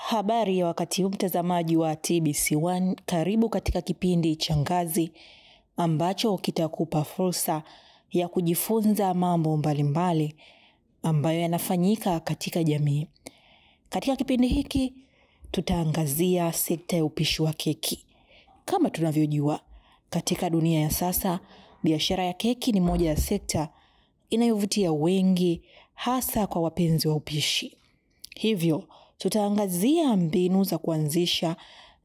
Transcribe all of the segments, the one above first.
Habari ya wakati huu mtazamaji wa TBC1, karibu katika kipindi cha Ngazi ambacho kitakupa fursa ya kujifunza mambo mbalimbali ambayo yanafanyika katika jamii. Katika kipindi hiki tutaangazia sekta ya upishi wa keki. Kama tunavyojua, katika dunia ya sasa, biashara ya keki ni moja ya sekta inayovutia wengi, hasa kwa wapenzi wa upishi. Hivyo, tutaangazia mbinu za kuanzisha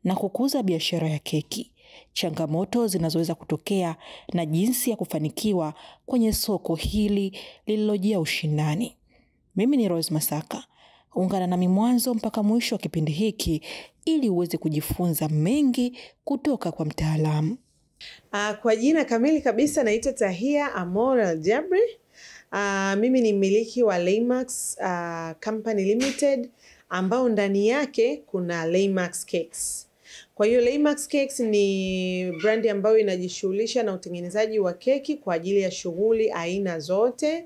na kukuza biashara ya keki, changamoto zinazoweza kutokea na jinsi ya kufanikiwa kwenye soko hili lililojaa ushindani. Mimi ni Rose Masaka. Ungana nami mwanzo mpaka mwisho wa kipindi hiki ili uweze kujifunza mengi kutoka kwa mtaalamu. Kwa jina kamili kabisa naitwa Tahia Amor Aljabri. Mimi ni mmiliki wa Laymax Company Limited ambao ndani yake kuna Laymax Cakes. Kwa hiyo Laymax Cakes ni brandi ambayo inajishughulisha na utengenezaji wa keki kwa ajili ya shughuli aina zote.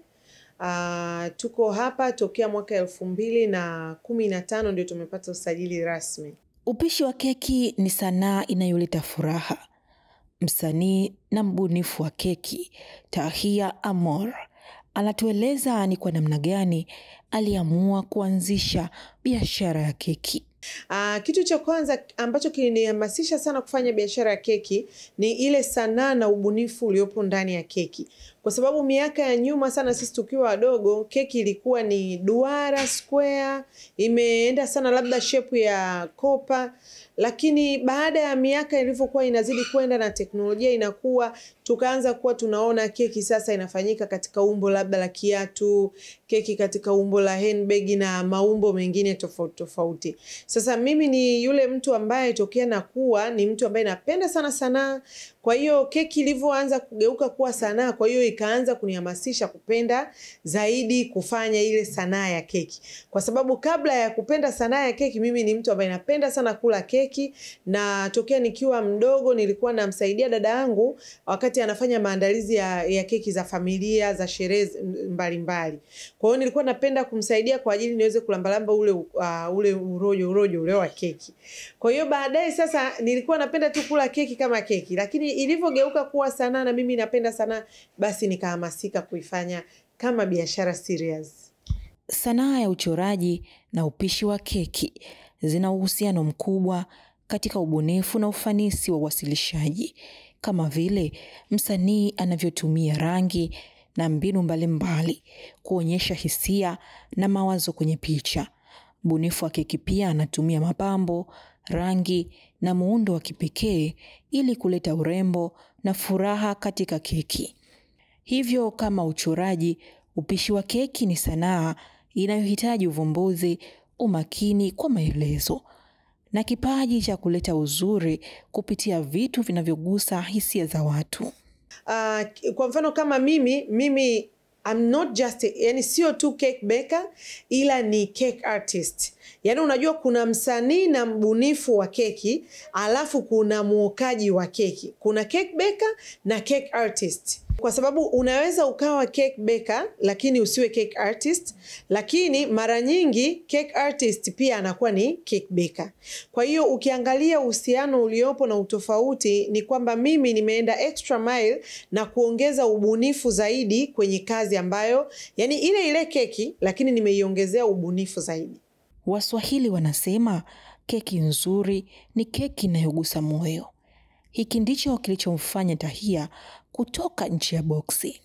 Tuko hapa tokea mwaka 2015 ndio tumepata usajili rasmi. Upishi wa keki ni sanaa inayoleta furaha. Msanii na mbunifu wa keki, Tahia Amor, anatueleza ni kwa namna gani aliamua kuanzisha biashara ya keki. Kitu cha kwanza ambacho kilinihamasisha sana kufanya biashara ya keki ni ile sanaa na ubunifu uliopo ndani ya keki. Kwa sababu miaka ya nyuma sana sisi tukiwa wadogo, keki ilikuwa ni duara, square, imeenda sana labda shape ya kopa. Lakini baada ya miaka ilivyokuwa inazidi kwenda na teknolojia inakuwa, tukaanza kuwa tunaona keki sasa inafanyika katika umbo labda la kiatu, keki katika umbo la handbag na maumbo mengine tofauti tofauti. Sasa mimi ni yule mtu ambaye tokea nakuwa ni mtu ambaye napenda sana sanaa. Kwa hiyo keki ilivyoanza kugeuka kuwa sanaa, kwa hiyo ikaanza kunihamasisha kupenda zaidi kufanya ile sanaa ya keki. Kwa sababu kabla ya kupenda sanaa ya keki, mimi ni mtu ambaye napenda sana kula keki, na tokea nikiwa mdogo nilikuwa namsaidia dada yangu wakati anafanya maandalizi ya keki za familia, za sherehe mbalimbali. Kwa hiyo nilikuwa napenda kumsaidia kwa ajili niweze kulambalamba ule urojo ule wa keki. Kwa hiyo baadaye sasa nilikuwa napenda tu kula keki kama keki, lakini ilivyogeuka kuwa sanaa na mimi napenda sanaa, basi nikahamasika kuifanya kama biashara serious. Sanaa ya uchoraji na upishi wa keki zina uhusiano mkubwa katika ubunifu na ufanisi wa uwasilishaji, kama vile msanii anavyotumia rangi na mbinu mbalimbali kuonyesha hisia na mawazo kwenye picha. Mbunifu wa keki pia anatumia mapambo, rangi na muundo wa kipekee ili kuleta urembo na furaha katika keki. Hivyo kama uchoraji, upishi wa keki ni sanaa inayohitaji uvumbuzi, umakini kwa maelezo na kipaji cha kuleta uzuri kupitia vitu vinavyogusa hisia za watu. Kwa mfano kama mimi I'm not just yani sio tu cake baker, ila ni cake artist. Yani unajua kuna msanii na mbunifu wa keki, alafu kuna muokaji wa keki. Kuna cake baker na cake artist. Kwa sababu unaweza ukawa cake baker lakini usiwe cake artist, lakini mara nyingi cake artist pia anakuwa ni cake baker. Kwa hiyo ukiangalia uhusiano uliopo na utofauti ni kwamba mimi nimeenda extra mile na kuongeza ubunifu zaidi kwenye kazi ambayo yani ile keki, lakini nimeiongezea ubunifu zaidi. Waswahili wanasema keki nzuri ni keki inayogusa moyo. Hiki ndicho kilichomfanya Tahia kutoka nje ya boksi.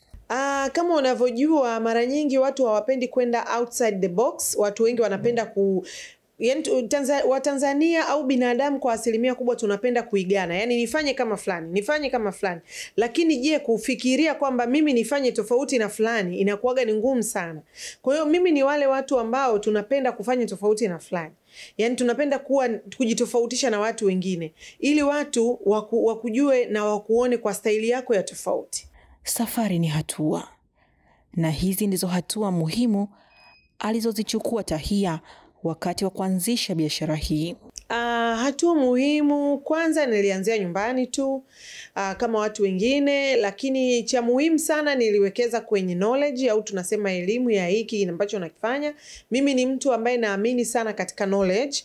Kama unavyojua mara nyingi watu hawapendi kwenda outside the box. Watu wengi wanapenda Watanzania au binadamu kwa asilimia kubwa tunapenda kuigana. Yani nifanye kama fulani. Lakini je, kufikiria kwamba mimi nifanye tofauti na fulani inakuwaga ni ngumu sana. Kwa hiyo mimi ni wale watu ambao tunapenda kufanya tofauti na fulani. Yani tunapenda kujitofautisha na watu wengine ili watu wakujue na wakuone kwa staili yako ya tofauti. Safari ni hatua, na hizi ndizo hatua muhimu alizozichukua Tahia wakati wa kuanzisha biashara hii. Hatua muhimu, kwanza nilianzia nyumbani tu kama watu wengine, lakini cha muhimu sana niliwekeza kwenye knowledge, au tunasema elimu ya hiki ambacho nakifanya. Mimi ni mtu ambaye naamini sana katika knowledge.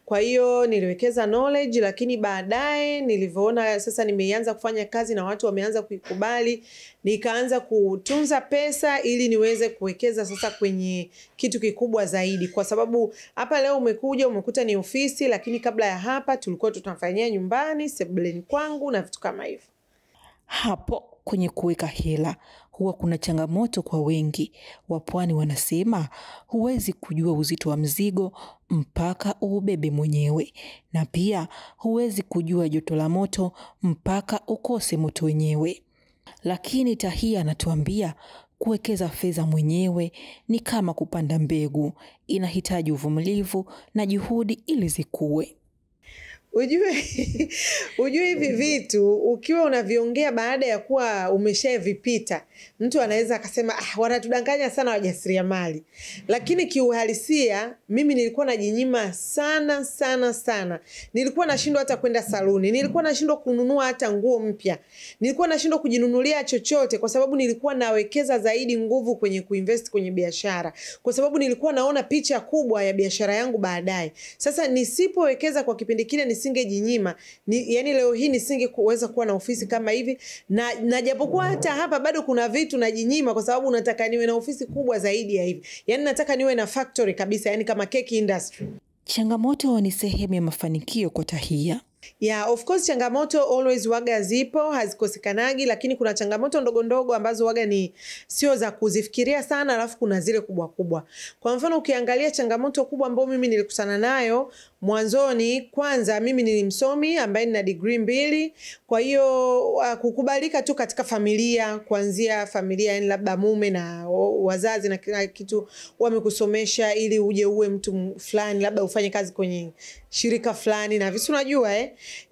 Kwa hiyo niliwekeza knowledge, lakini baadaye nilivyoona sasa nimeanza kufanya kazi na watu wameanza kuikubali, nikaanza kutunza pesa ili niweze kuwekeza sasa kwenye kitu kikubwa zaidi. Kwa sababu hapa leo umekuta ni ofisi, lakini kabla ya hapa tulikuwa tunafanyia nyumbani, sebuleni kwangu na vitu kama hivyo. Hapo kwenye kuweka hela huwa kuna changamoto kwa wengi. Wapwani wanasema huwezi kujua uzito wa mzigo mpaka ubebe mwenyewe, na pia huwezi kujua joto la moto mpaka ukose moto wenyewe. Lakini Tahia anatuambia kuwekeza fedha mwenyewe ni kama kupanda mbegu, inahitaji uvumilivu na juhudi ili zikue. Ujue hivi vitu ukiwa unaviongea baada ya kuwa umeshavipita, mtu anaweza akasema wanatudanganya sana wajasiriamali. Lakini kiuhalisia mimi nilikuwa najinyima sana sana sana. Nilikuwa nashindwa hata kwenda saluni, nilikuwa nashindwa kununua hata nguo mpya, nilikuwa nashindwa kujinunulia chochote, kwa sababu nilikuwa nawekeza zaidi nguvu kwenye kuinvest kwenye biashara, kwa sababu nilikuwa naona picha kubwa ya biashara yangu baadaye. Sasa nisipowekeza kwa kipindi kile nisingejinyima, yani leo hii nisingeweza kuwa na ofisi kama hivi, na japokuwa hata hapa bado kuna vitu najinyima, kwa sababu nataka niwe na ofisi kubwa zaidi ya hivi. Yani nataka niwe na factory kabisa, yani kama cake industry. Changamoto ni sehemu ya mafanikio kwa Tahia. Yeah, of course changamoto always waga zipo, hazikosekanagi, lakini kuna changamoto ndogo ndogo ambazo waga ni sio za kuzifikiria sana, alafu kuna zile kubwa kubwa. Kwa mfano ukiangalia changamoto kubwa ambayo mimi nilikutana nayo mwanzoni, kwanza mimi ni msomi ambaye nina degree 2. Kwa hiyo kukubalika tu katika familia, kuanzia familia, yani labda mume na wazazi na kila kitu wamekusomesha ili uje uwe mtu fulani, labda ufanye kazi kwenye shirika fulani na vitu unajua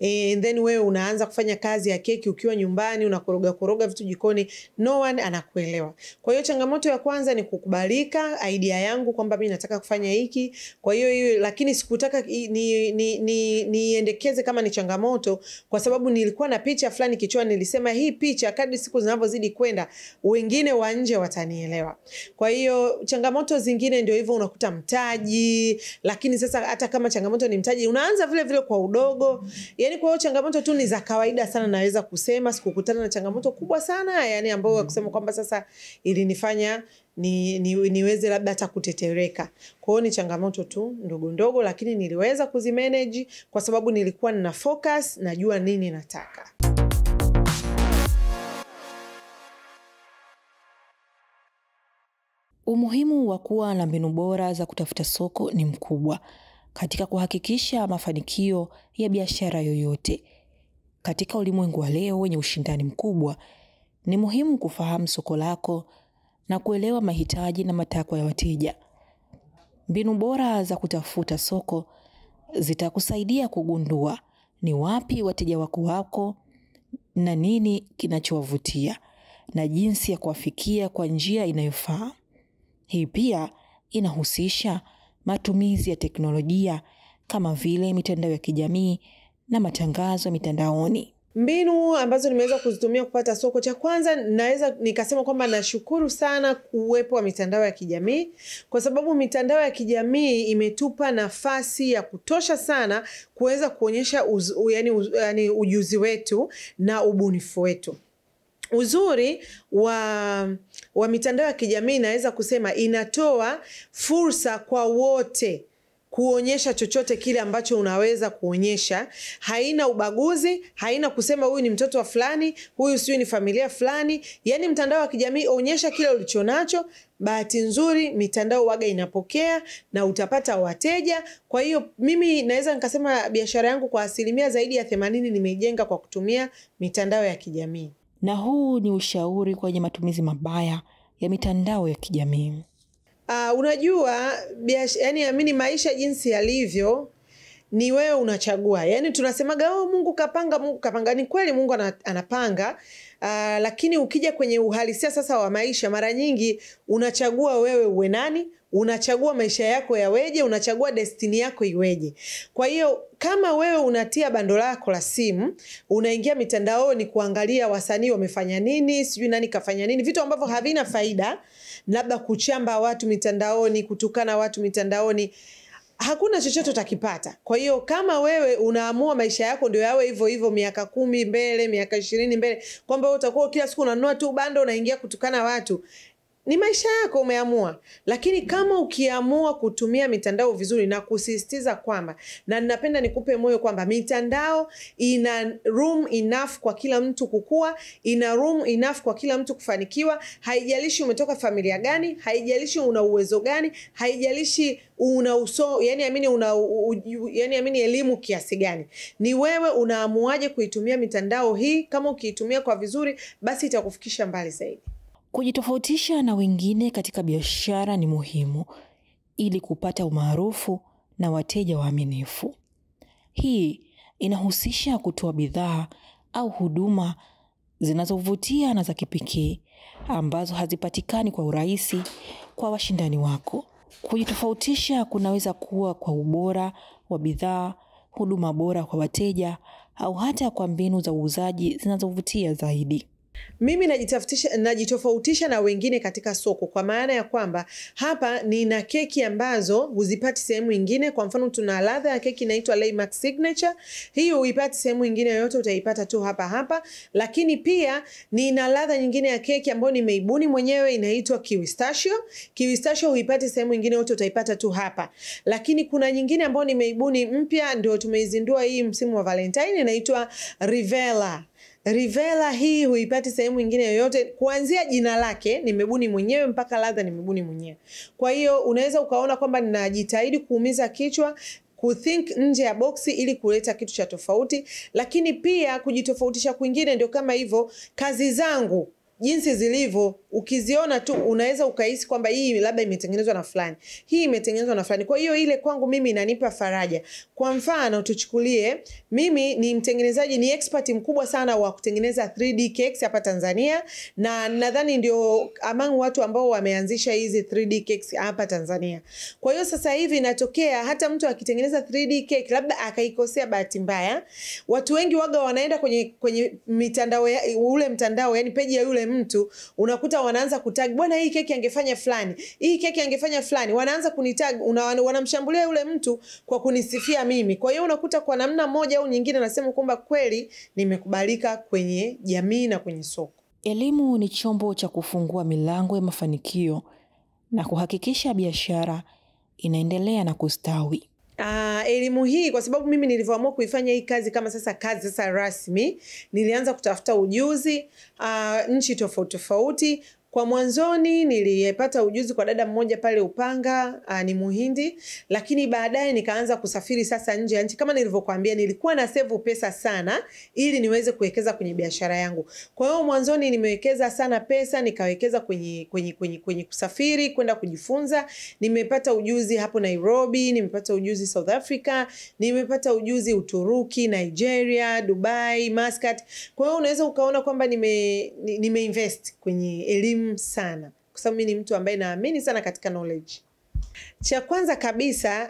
and then wewe unaanza kufanya kazi ya keki ukiwa nyumbani, unakoroga vitu jikoni, no one anakuelewa. Kwa hiyo changamoto ya kwanza ni kukubalika idea yangu kwamba mimi nataka kufanya hiki. Kwa hiyo lakini sikutaka niendekeze kama ni changamoto, kwa sababu nilikuwa na picha fulani kichwani, nilisema hii picha kadri siku zinavyozidi kwenda wengine wa nje watanielewa. Kwa hiyo changamoto zingine ndio hivyo, unakuta mtaji, lakini sasa hata kama changamoto ni mtaji unaanza vile vile kwa udogo. Yani kwa hiyo changamoto tu ni za kawaida sana, naweza kusema sikukutana na changamoto kubwa sana, yani ambayo kusema kwamba sasa ilinifanya niweze labda hata kutetereka. Kwa hiyo ni changamoto tu ndogo ndogo, lakini niliweza kuzimanage kwa sababu nilikuwa nina focus, najua nini nataka. Umuhimu wa kuwa na mbinu bora za kutafuta soko ni mkubwa katika kuhakikisha mafanikio ya biashara yoyote. Katika ulimwengu wa leo wenye ushindani mkubwa, ni muhimu kufahamu soko lako na kuelewa mahitaji na matakwa ya wateja. Mbinu bora za kutafuta soko zitakusaidia kugundua ni wapi wateja wako na nini kinachowavutia na jinsi ya kuwafikia kwa njia inayofaa. Hii pia inahusisha matumizi ya teknolojia kama vile mitandao ya kijamii na matangazo mitandaoni. Mbinu ambazo nimeweza kuzitumia kupata soko, cha kwanza naweza nikasema kwamba nashukuru sana uwepo wa mitandao ya kijamii, kwa sababu mitandao ya kijamii imetupa nafasi ya kutosha sana kuweza kuonyesha ujuzi wetu na ubunifu wetu. Uzuri wa mitandao ya kijamii naweza kusema inatoa fursa kwa wote kuonyesha chochote kile ambacho unaweza kuonyesha. Haina ubaguzi, haina kusema huyu ni mtoto wa fulani, huyu sio ni familia fulani. Yani mtandao wa kijamii onyesha kile ulichonacho. Bahati nzuri mitandao waga inapokea na utapata wateja. Kwa hiyo mimi naweza nikasema biashara yangu kwa asilimia zaidi ya 80 nimejenga kwa kutumia mitandao ya kijamii. Na huu ni ushauri kwenye matumizi mabaya ya mitandao ya kijamii. Unajua yani amini maisha jinsi yalivyo ni wewe unachagua. Yani tunasemaga Mungu kapanga, ni kweli Mungu anapanga, lakini ukija kwenye uhalisia sasa wa maisha, mara nyingi unachagua wewe uwe nani, unachagua maisha yako yaweje, unachagua destiny yako iweje. Kwa hiyo kama wewe unatia bando lako la simu, unaingia mitandaoni kuangalia wasanii wamefanya nini, sijui nani kafanya nini, vitu ambavyo havina faida, labda kuchamba watu mitandaoni, kutukana watu mitandaoni, hakuna chochote utakipata. Kwa hiyo kama wewe unaamua maisha yako ndio yawe hivyo hivyo miaka 10 mbele, miaka 20 mbele, kwamba utakuwa kila siku unanunua tu bando unaingia kutukana watu, ni maisha yako umeamua. Lakini kama ukiamua kutumia mitandao vizuri na kusisitiza kwamba, na ninapenda nikupe moyo kwamba mitandao ina room enough kwa kila mtu kukua, ina room enough kwa kila mtu kufanikiwa, haijalishi umetoka familia gani, haijalishi una uwezo gani, haijalishi una amini elimu kiasi gani. Ni wewe unaamuaje kuitumia mitandao hii. Kama ukiitumia kwa vizuri, basi itakufikisha mbali zaidi. Kujitofautisha na wengine katika biashara ni muhimu ili kupata umaarufu na wateja waaminifu. Hii inahusisha kutoa bidhaa au huduma zinazovutia na za kipekee ambazo hazipatikani kwa urahisi kwa washindani wako. Kujitofautisha kunaweza kuwa kwa ubora wa bidhaa, huduma bora kwa wateja, au hata kwa mbinu za uuzaji zinazovutia zaidi. Mimi najitofautisha na wengine katika soko, kwa maana ya kwamba hapa nina keki ambazo huzipati sehemu nyingine. Kwa mfano tuna ladha ya keki inaitwa Laymax Signature. Hii huipati sehemu nyingine yoyote, utaipata tu hapa hapa. Lakini pia nina ladha nyingine ya keki ambayo nimeibuni mwenyewe, inaitwa Kiwistachio. Kiwistachio huipati sehemu nyingine yote, utaipata tu hapa. Lakini kuna nyingine ambayo nimeibuni mpya, ndio tumeizindua hii msimu wa Valentine, inaitwa Rivella. Rivella hii huipati sehemu nyingine yoyote, kuanzia jina lake nimebuni mwenyewe mpaka ladha nimebuni mwenyewe. Kwa hiyo unaweza ukaona kwamba ninajitahidi kuumiza kichwa, kuthink nje ya boksi ili kuleta kitu cha tofauti. Lakini pia kujitofautisha kwingine ndio kama hivyo, kazi zangu jinsi zilivyo, ukiziona tu unaweza ukahisi kwamba hii labda imetengenezwa na fulani, hii imetengenezwa na fulani. Kwa hiyo ile kwangu mimi inanipa faraja. Kwa mfano tuchukulie, mimi ni mtengenezaji, ni expert mkubwa sana wa kutengeneza 3D cakes hapa Tanzania, na nadhani ndio among watu ambao wameanzisha hizi 3D cakes hapa Tanzania. Kwa hiyo sasa hivi inatokea hata mtu akitengeneza 3D cake labda akaikosea bahati mbaya, watu wengi waga wanaenda kwenye mitandao ule mtandao, yani page ya yule mtu, unakuta wanaanza kutag, bwana hii keki angefanya fulani, hii keki angefanya fulani, wanaanza kunitag, wanamshambulia yule mtu kwa kunisifia mimi. Kwa hiyo unakuta kwa namna moja au nyingine nasema kwamba kweli nimekubalika kwenye jamii na kwenye soko. Elimu ni chombo cha kufungua milango ya mafanikio na kuhakikisha biashara inaendelea na kustawi. Elimu hii, kwa sababu mimi nilivyoamua kuifanya hii kazi kama kazi rasmi, nilianza kutafuta ujuzi nchi tofauti tofauti. Kwa mwanzoni nilipata ujuzi kwa dada mmoja pale Upanga, ni Muhindi, lakini baadaye nikaanza kusafiri sasa nje ya nchi. Kama nilivyokuambia, nilikuwa na save pesa sana ili niweze kuwekeza kwenye biashara yangu. Kwa hiyo mwanzoni nimewekeza sana pesa, nikawekeza kwenye kusafiri kwenda kujifunza. Nimepata ujuzi hapo Nairobi, nimepata ujuzi South Africa, nimepata ujuzi Uturuki, Nigeria, Dubai, Muscat. Kwa hiyo unaweza ukaona kwamba nimeinvest kwenye elimu sana, kwa sababu mimi ni mtu ambaye naamini sana katika knowledge. Cha kwanza kabisa,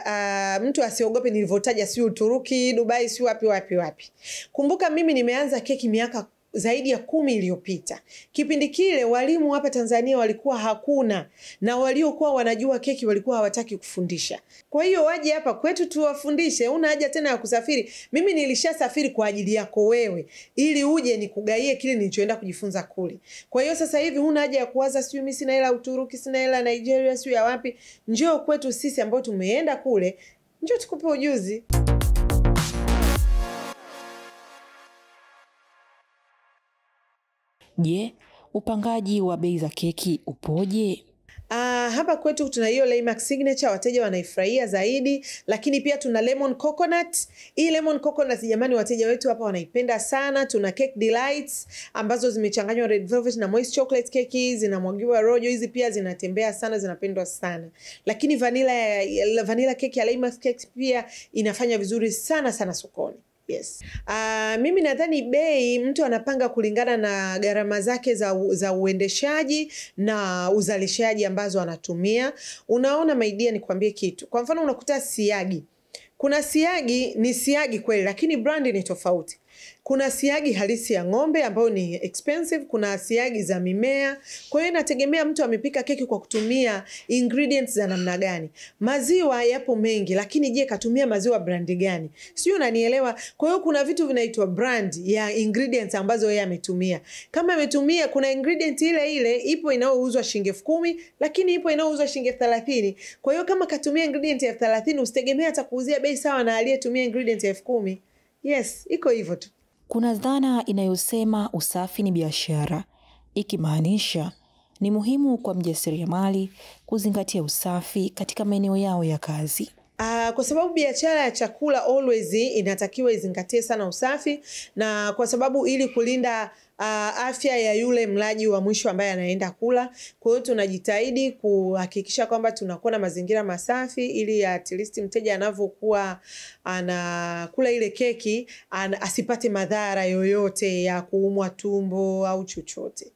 mtu asiogope nilivyotaja, si Uturuki, Dubai, si wapi. Kumbuka mimi nimeanza keki miaka zaidi ya 10 iliyopita. Kipindi kile walimu hapa Tanzania walikuwa hakuna, na waliokuwa wanajua keki walikuwa hawataki kufundisha. Kwa hiyo waje hapa kwetu tuwafundishe, una haja tena ya kusafiri. Mimi nilishasafiri kwa ajili yako wewe, ili uje nikugaie kile nilichoenda kujifunza kule. Kwa hiyo sasa hivi huna haja ya kuwaza sio mimi sina hela Uturuki, sina hela Nigeria, sio ya wapi. Njoo kwetu sisi ambao tumeenda kule, njoo tukupe ujuzi. Je, upangaji wa bei za keki upoje? Hapa kwetu tuna hiyo Laymax Signature, wateja wanaifurahia zaidi, lakini pia tuna lemon coconut. Hii lemon coconut jamani, wateja wetu hapa wanaipenda sana. Tuna cake delights ambazo zimechanganywa red velvet na moist chocolate cake, zinamwagiwa rojo, hizi pia zinatembea sana, zinapendwa sana. Lakini vanilla cake ya Laymax cake pia inafanya vizuri sana sokoni. Yes. Mimi nadhani bei mtu anapanga kulingana na gharama zake za uendeshaji na uzalishaji ambazo anatumia. Unaona maidia, nikwambie kitu. Kwa mfano unakuta siagi. Kuna siagi ni siagi kweli, lakini brandi ni tofauti. Kuna siagi halisi ya ng'ombe ambayo ni expensive, kuna siagi za mimea. Kwa hiyo inategemea mtu amepika keki kwa kutumia ingredients za namna gani. Maziwa yapo mengi, lakini je, katumia maziwa brandi gani? Sio, unanielewa? Kwa hiyo kuna vitu vinaitwa brand ya ingredients ambazo yeye ametumia. Kama ametumia, kuna ingredient ile ipo inayouzwa shilingi 10,000, lakini ipo inayouzwa shilingi 30,000. Kwa hiyo kama katumia ingredient ya 30,000, usitegemea atakuuzia bei sawa na aliyetumia ingredient ya 10,000. Yes, iko hivyo tu. Kuna dhana inayosema usafi ni biashara, ikimaanisha ni muhimu kwa mjasiriamali kuzingatia usafi katika maeneo yao ya kazi. Kwa sababu biashara ya chakula always inatakiwa izingatie sana usafi, na kwa sababu ili kulinda afya ya yule mlaji wa mwisho ambaye anaenda kula. Kwa hiyo tunajitahidi kuhakikisha kwamba tunakuwa na mazingira masafi, ili at least mteja anavyokuwa anakula ile keki asipate madhara yoyote ya kuumwa tumbo au chochote.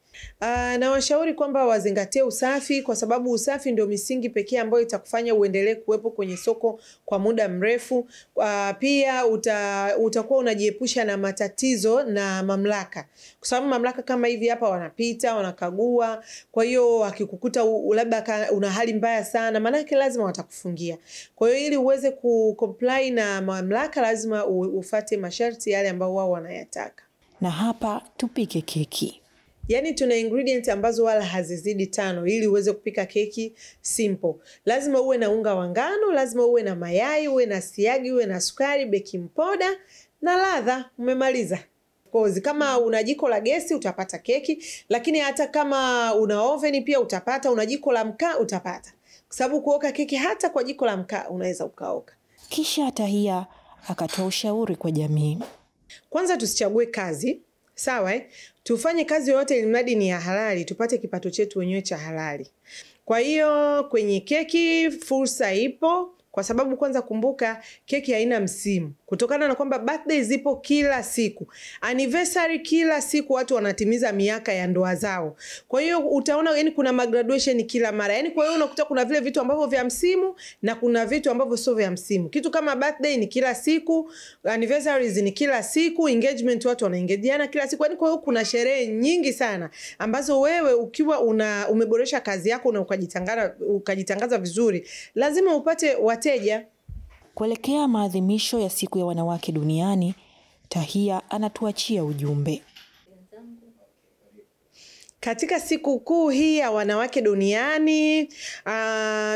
Na washauri kwamba wazingatie usafi, kwa sababu usafi ndio misingi pekee ambayo itakufanya uendelee kuwepo kwenye soko kwa muda mrefu. Pia utakuwa unajiepusha na matatizo na mamlaka, kwa sababu mamlaka kama hivi hapa wanapita, wanakagua. Kwa hiyo akikukuta labda una hali mbaya sana, maana yake lazima watakufungia. Kwa hiyo ili uweze kucomply na mamlaka, lazima ufuate masharti yale ambao wao wanayataka. Na hapa tupike keki. Yani tuna ingredient ambazo wala hazizidi 5 ili uweze kupika keki simple. Lazima uwe na unga wa ngano, lazima uwe na mayai, uwe na siagi, uwe na sukari, baking powder na ladha. Umemaliza. Kama una jiko la gesi utapata keki, lakini hata kama una oven pia utapata, una jiko la mkaa utapata. Kwa sababu kuoka keki hata kwa jiko la mkaa unaweza ukaoka. Kisha Tahia akatoa ushauri kwa jamii. Kwanza tusichague kazi. Sawa, tufanye kazi yoyote ili mradi ni ya halali, tupate kipato chetu wenyewe cha halali. Kwa hiyo kwenye keki fursa ipo, kwa sababu kwanza kumbuka keki haina msimu. Kutokana na kwamba birthday zipo kila siku, anniversary kila siku, watu wanatimiza miaka ya ndoa zao. Kwa hiyo utaona yani kuna graduation kila mara. Yani kwa hiyo unakuta kuna vile vitu ambavyo vya msimu na kuna vitu ambavyo sio vya msimu. Kitu kama birthday ni kila siku, anniversaries ni kila siku, engagement watu wanaengejiana kila siku. Yani kwa hiyo kuna sherehe nyingi sana ambazo wewe ukiwa umeboresha kazi yako na ukajitangaza vizuri, lazima upate wateja. Kuelekea maadhimisho ya siku ya wanawake duniani, Tahia anatuachia ujumbe. Katika siku kuu hii ya wanawake duniani,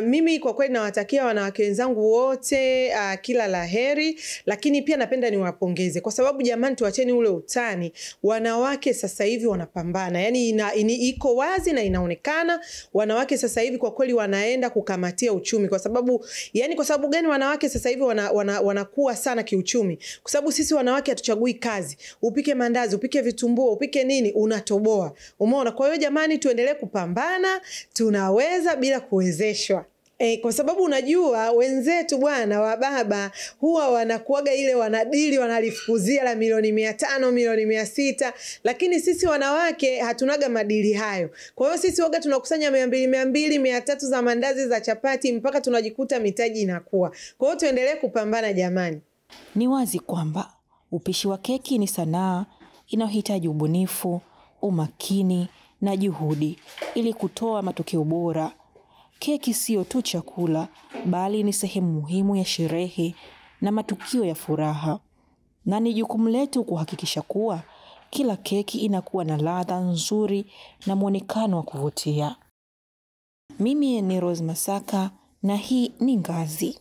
mimi kwa kweli nawatakia wanawake wenzangu wote kila laheri, lakini pia napenda niwapongeze kwa sababu jamani, tuacheni ule utani. Wanawake sasa hivi wanapambana. Yani iko wazi na inaonekana wanawake sasa hivi kwa kweli wanaenda kukamatia uchumi. Kwa sababu gani wanawake sasa hivi wanakuwa sana kiuchumi? Kwa sababu sisi wanawake hatuchagui kazi. Upike mandazi, upike vitumbua, upike nini, unatoboa. Umeona? Kwa hiyo jamani, tuendelee kupambana, tunaweza bila kuwezeshwa. Kwa sababu unajua wenzetu bwana wa baba huwa wanakuaga ile wanadili wanalifukuzia la milioni 500, milioni 600, lakini sisi wanawake hatunaga madili hayo. Kwa hiyo sisi waga tunakusanya 200, 300 za mandazi za chapati mpaka tunajikuta mitaji inakuwa. Kwa hiyo tuendelee kupambana jamani. Ni wazi kwamba upishi wa keki ni sanaa inayohitaji ubunifu, umakini na juhudi ili kutoa matokeo bora. Keki sio tu chakula, bali ni sehemu muhimu ya sherehe na matukio ya furaha. Na ni jukumu letu kuhakikisha kuwa kila keki inakuwa na ladha nzuri na muonekano wa kuvutia. Mimi ni Rose Masaka na hii ni Ngazi.